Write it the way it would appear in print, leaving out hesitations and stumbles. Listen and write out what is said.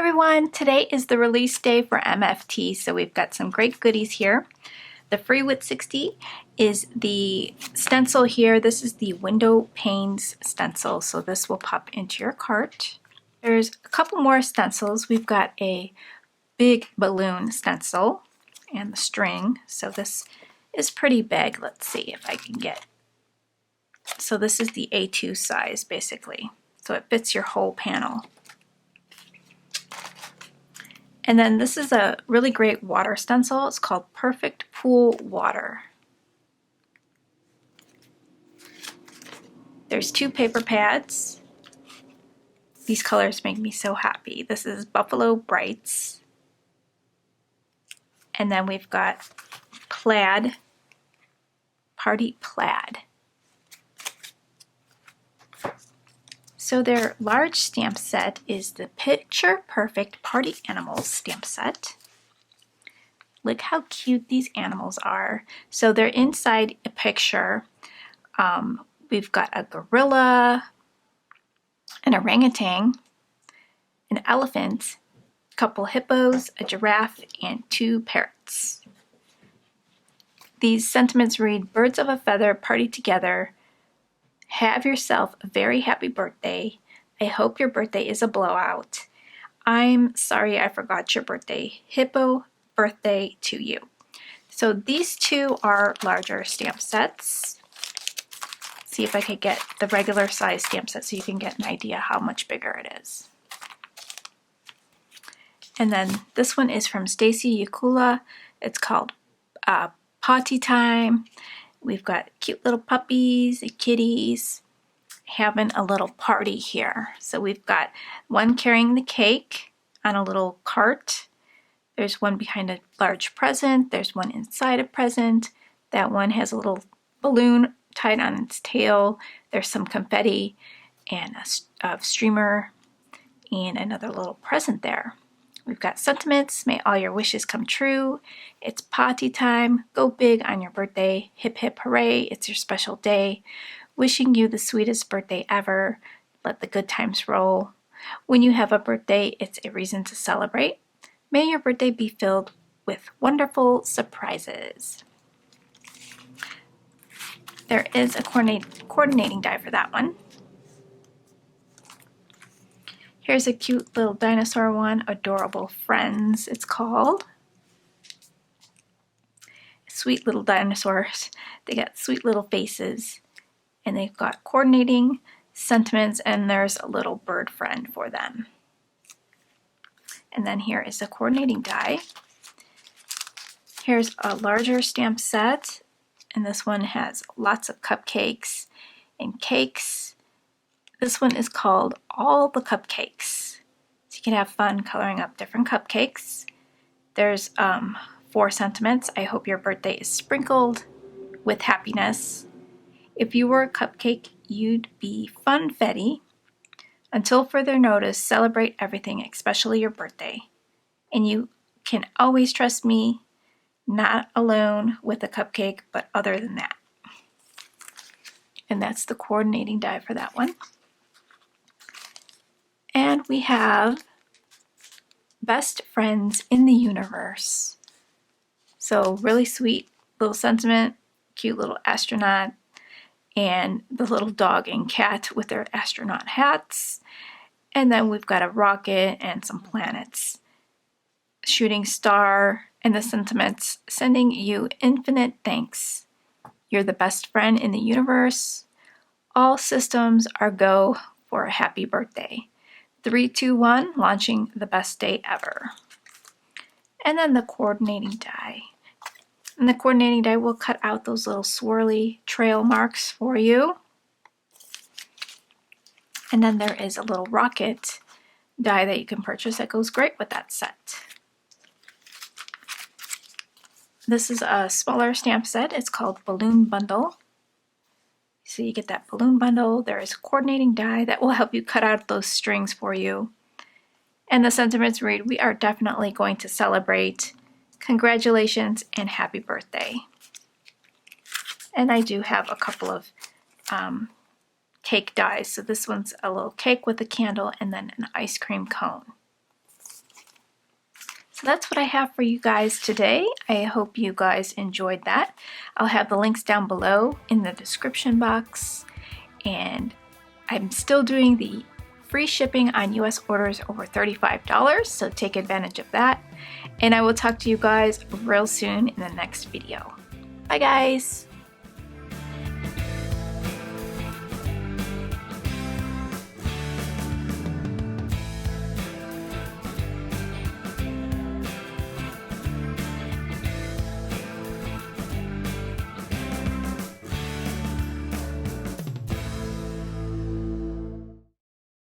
everyone, today is the release day for MFT, so we've got some great goodies here. The free with 60 is the stencil here. This is the window panes stencil, so this will pop into your cart. There's a couple more stencils. We've got a big balloon stencil and the string, so this is pretty big. Let's see if I can get. So this is the A2 size basically, so it fits your whole panel. And then this is a really great water stencil. It's called Perfect Pool Water. There's 2 paper pads. These colors make me so happy. This is Buffalo Brights. And then we've got Plaid, Party Plaid. So their large stamp set is the Picture Perfect Party Animals stamp set. Look how cute these animals are. So they're inside a picture. We've got a gorilla, an orangutan, an elephant, a couple hippos, a giraffe, and 2 parrots. These sentiments read, birds of a feather party together. Have yourself a very happy birthday. I hope your birthday is a blowout. I'm sorry I forgot your birthday. Hippo birthday to you. So these 2 are larger stamp sets. See if I could get the regular size stamp set so you can get an idea how much bigger it is. And then this one is from Stacy Yakula. It's called Potty Time. We've got cute little puppies and kitties having a little party here. So we've got one carrying the cake on a little cart. There's one behind a large present. There's one inside a present. That one has a little balloon tied on its tail. There's some confetti and a streamer and another little present there. We've got sentiments. May all your wishes come true. It's potty time. Go big on your birthday. Hip hip hooray. It's your special day. Wishing you the sweetest birthday ever. Let the good times roll. When you have a birthday, it's a reason to celebrate. May your birthday be filled with wonderful surprises. There is a coordinating die for that one. Here's a cute little dinosaur one, Adorable Friends, it's called. Sweet little dinosaurs. They got sweet little faces, and they've got coordinating sentiments, and there's a little bird friend for them. And then here is a coordinating die. Here's a larger stamp set, and this one has lots of cupcakes and cakes. This one is called All the Cupcakes. So you can have fun coloring up different cupcakes. There's 4 sentiments. I hope your birthday is sprinkled with happiness. If you were a cupcake, you'd be funfetti. Until further notice, celebrate everything, especially your birthday. And you can always trust me, not alone with a cupcake, but other than that. And that's the coordinating die for that one. And we have Best Friends in the Universe. So really sweet little sentiment, cute little astronaut, and the little dog and cat with their astronaut hats. And then we've got a rocket and some planets. Shooting star, and the sentiments, sending you infinite thanks. You're the best friend in the universe. All systems are go for a happy birthday. 3, 2, 1, launching the best day ever. And then the coordinating die. And the coordinating die will cut out those little swirly trail marks for you. And then there is a little rocket die that you can purchase that goes great with that set. This is a smaller stamp set. It's called Balloon Bundle. So you get that balloon bundle. There is a coordinating die that will help you cut out those strings for you. And the sentiments read, we are definitely going to celebrate. Congratulations and happy birthday. And I do have a couple of cake dies. So this one's a little cake with a candle and then an ice cream cone. So that's what I have for you guys today. I hope you guys enjoyed that. I'll have the links down below in the description box. And I'm still doing the free shipping on US orders over $35, so take advantage of that. And I will talk to you guys real soon in the next video. Bye guys!